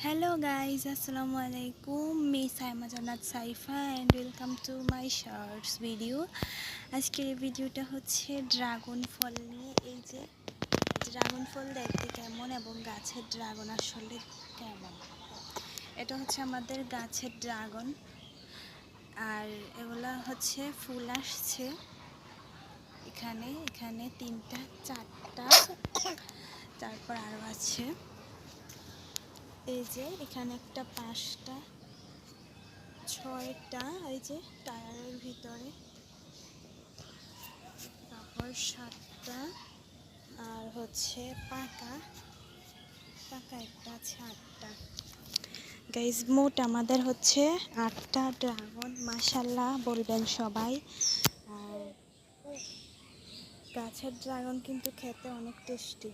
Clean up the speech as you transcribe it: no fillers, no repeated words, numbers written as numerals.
Hello guys, assalamu alaikum. Me Saima Jannat Saifa and welcome to my shorts video. আজকের এই ভিডিওটা হচ্ছে dragon ফল নিয়ে। এই যে ড্রাগন ফল দেখতে কেমন এবং গাছের ড্রাগন আসলে কেমন, এটা হচ্ছে আমাদের গাছের ড্রাগন। আর এগুলা হচ্ছে ফুল আসছে এখানে এখানে 3টা 4টা, তারপর আরও আছে এই যে এখানে একটা 5টা 6টা, এই যে টায়ারের ভিতরে, তারপর 7টা, আর হচ্ছে পাকা একটা আছে 8টা। গাইজ মোট আমাদের হচ্ছে 8টা ড্রাগন, মাশাল্লাহ বলবেন সবাই। আর গাছের ড্রাগন কিন্তু খেতে অনেক টেস্টি।